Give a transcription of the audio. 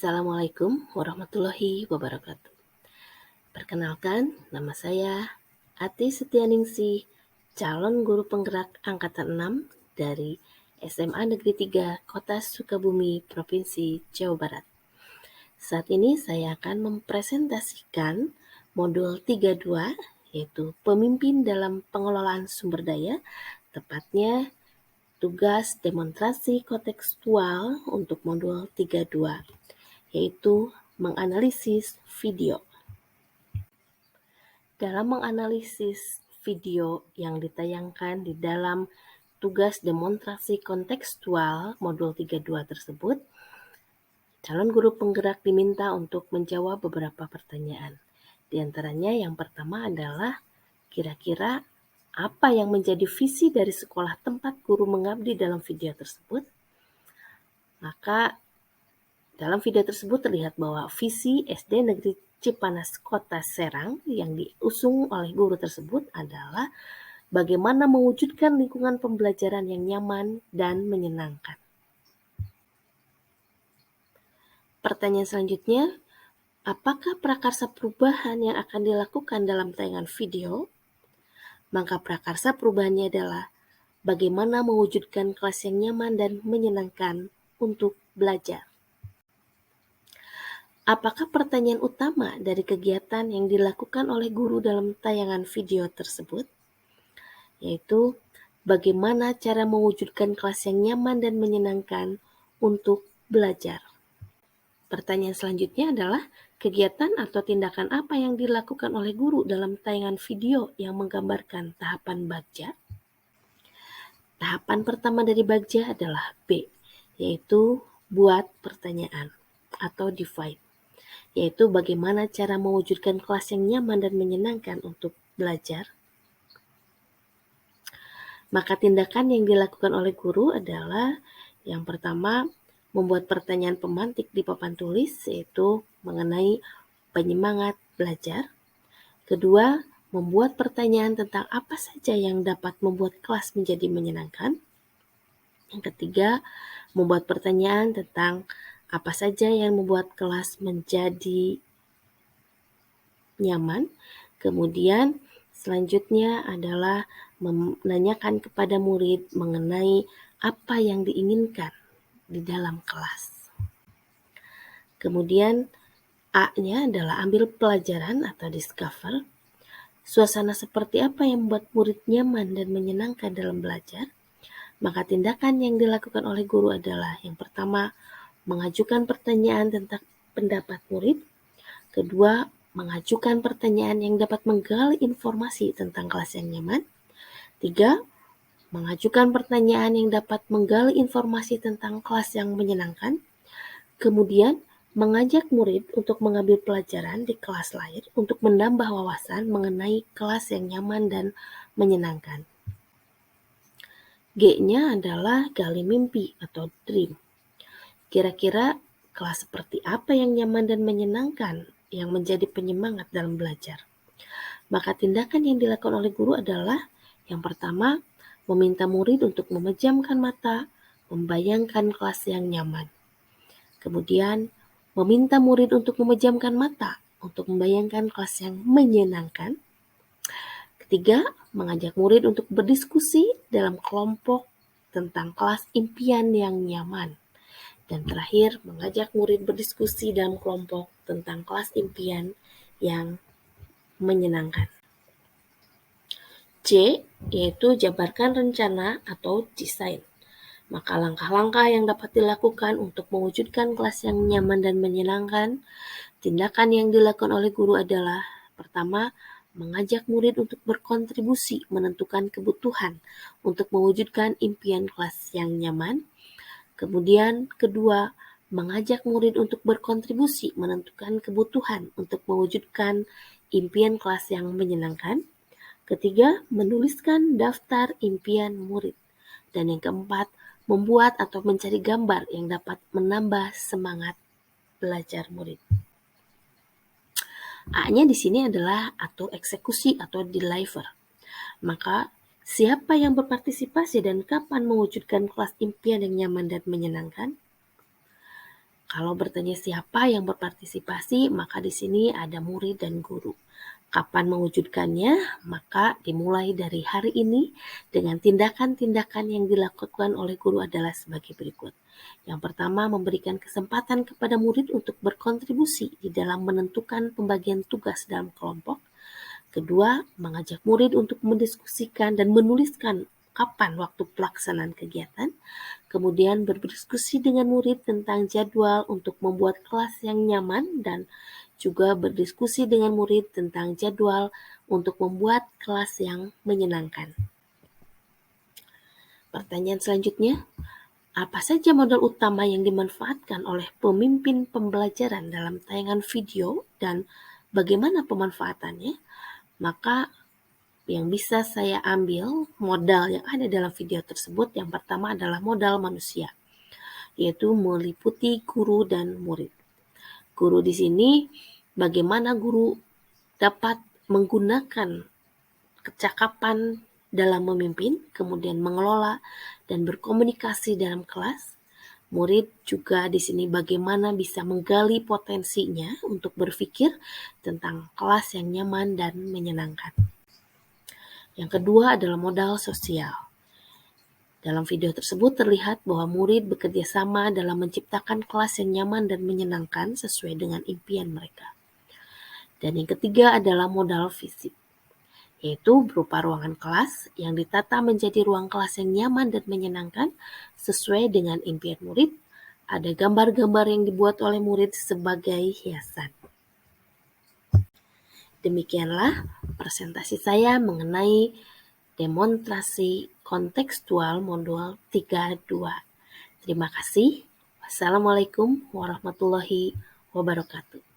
Assalamualaikum warahmatullahi wabarakatuh. Perkenalkan, nama saya Ati Setianingsih, calon guru penggerak angkatan 6 dari SMA Negeri 3 Kota Sukabumi, Provinsi Jawa Barat. Saat ini saya akan mempresentasikan modul 32, yaitu Pemimpin dalam Pengelolaan Sumber Daya, tepatnya tugas demonstrasi kontekstual untuk modul 32, yaitu menganalisis video. Dalam menganalisis video yang ditayangkan di dalam tugas demonstrasi kontekstual modul 32 tersebut, calon guru penggerak diminta untuk menjawab beberapa pertanyaan. Di antaranya yang pertama adalah kira-kira apa yang menjadi visi dari sekolah tempat guru mengabdi dalam video tersebut? Maka dalam video tersebut terlihat bahwa visi SD Negeri Cipanas Kota Serang yang diusung oleh guru tersebut adalah bagaimana mewujudkan lingkungan pembelajaran yang nyaman dan menyenangkan. Pertanyaan selanjutnya, apakah prakarsa perubahan yang akan dilakukan dalam tayangan video? Maka prakarsa perubahannya adalah bagaimana mewujudkan kelas yang nyaman dan menyenangkan untuk belajar. Apakah pertanyaan utama dari kegiatan yang dilakukan oleh guru dalam tayangan video tersebut? Yaitu, bagaimana cara mewujudkan kelas yang nyaman dan menyenangkan untuk belajar. Pertanyaan selanjutnya adalah, kegiatan atau tindakan apa yang dilakukan oleh guru dalam tayangan video yang menggambarkan tahapan bagja? Tahapan pertama dari bagja adalah B, yaitu buat pertanyaan atau divide, yaitu bagaimana cara mewujudkan kelas yang nyaman dan menyenangkan untuk belajar. Maka tindakan yang dilakukan oleh guru adalah yang pertama, membuat pertanyaan pemantik di papan tulis, yaitu mengenai penyemangat belajar. Kedua, membuat pertanyaan tentang apa saja yang dapat membuat kelas menjadi menyenangkan. Yang ketiga, membuat pertanyaan tentang apa saja yang membuat kelas menjadi nyaman. Kemudian selanjutnya adalah menanyakan kepada murid mengenai apa yang diinginkan di dalam kelas. Kemudian A-nya adalah ambil pelajaran atau discover. Suasana seperti apa yang membuat murid nyaman dan menyenangkan dalam belajar? Maka tindakan yang dilakukan oleh guru adalah yang pertama, mengajukan pertanyaan tentang pendapat murid. Kedua, mengajukan pertanyaan yang dapat menggali informasi tentang kelas yang nyaman. Tiga, mengajukan pertanyaan yang dapat menggali informasi tentang kelas yang menyenangkan. Kemudian, mengajak murid untuk mengambil pelajaran di kelas lain untuk menambah wawasan mengenai kelas yang nyaman dan menyenangkan. G-nya adalah gali mimpi atau dream. Kira-kira kelas seperti apa yang nyaman dan menyenangkan yang menjadi penyemangat dalam belajar? Maka tindakan yang dilakukan oleh guru adalah yang pertama, meminta murid untuk memejamkan mata, membayangkan kelas yang nyaman. Kemudian, meminta murid untuk memejamkan mata untuk membayangkan kelas yang menyenangkan. Ketiga, mengajak murid untuk berdiskusi dalam kelompok tentang kelas impian yang nyaman. Dan terakhir, mengajak murid berdiskusi dalam kelompok tentang kelas impian yang menyenangkan. C, yaitu jabarkan rencana atau desain. Maka langkah-langkah yang dapat dilakukan untuk mewujudkan kelas yang nyaman dan menyenangkan, tindakan yang dilakukan oleh guru adalah pertama, mengajak murid untuk berkontribusi menentukan kebutuhan untuk mewujudkan impian kelas yang nyaman. Kemudian kedua, mengajak murid untuk berkontribusi menentukan kebutuhan untuk mewujudkan impian kelas yang menyenangkan. Ketiga, menuliskan daftar impian murid. Dan yang keempat, membuat atau mencari gambar yang dapat menambah semangat belajar murid. A-nya di sini adalah atur eksekusi atau deliver. Maka siapa yang berpartisipasi dan kapan mewujudkan kelas impian yang nyaman dan menyenangkan? Kalau bertanya siapa yang berpartisipasi, maka di sini ada murid dan guru. Kapan mewujudkannya? Maka dimulai dari hari ini dengan tindakan-tindakan yang dilakukan oleh guru adalah sebagai berikut. Yang pertama, memberikan kesempatan kepada murid untuk berkontribusi di dalam menentukan pembagian tugas dalam kelompok. Kedua, mengajak murid untuk mendiskusikan dan menuliskan kapan waktu pelaksanaan kegiatan. Kemudian berdiskusi dengan murid tentang jadwal untuk membuat kelas yang nyaman dan juga berdiskusi dengan murid tentang jadwal untuk membuat kelas yang menyenangkan. Pertanyaan selanjutnya, apa saja modal utama yang dimanfaatkan oleh pemimpin pembelajaran dalam tayangan video dan bagaimana pemanfaatannya? Maka yang bisa saya ambil modal yang ada dalam video tersebut, yang pertama adalah modal manusia, yaitu meliputi guru dan murid. Guru di sini, bagaimana guru dapat menggunakan kecakapan dalam memimpin, kemudian mengelola dan berkomunikasi dalam kelas. Murid juga di sini bagaimana bisa menggali potensinya untuk berpikir tentang kelas yang nyaman dan menyenangkan. Yang kedua adalah modal sosial. Dalam video tersebut terlihat bahwa murid bekerja sama dalam menciptakan kelas yang nyaman dan menyenangkan sesuai dengan impian mereka. Dan yang ketiga adalah modal fisik, yaitu berupa ruangan kelas yang ditata menjadi ruang kelas yang nyaman dan menyenangkan sesuai dengan impian murid. Ada gambar-gambar yang dibuat oleh murid sebagai hiasan. Demikianlah presentasi saya mengenai demonstrasi kontekstual modul 32. Terima kasih. Wassalamualaikum warahmatullahi wabarakatuh.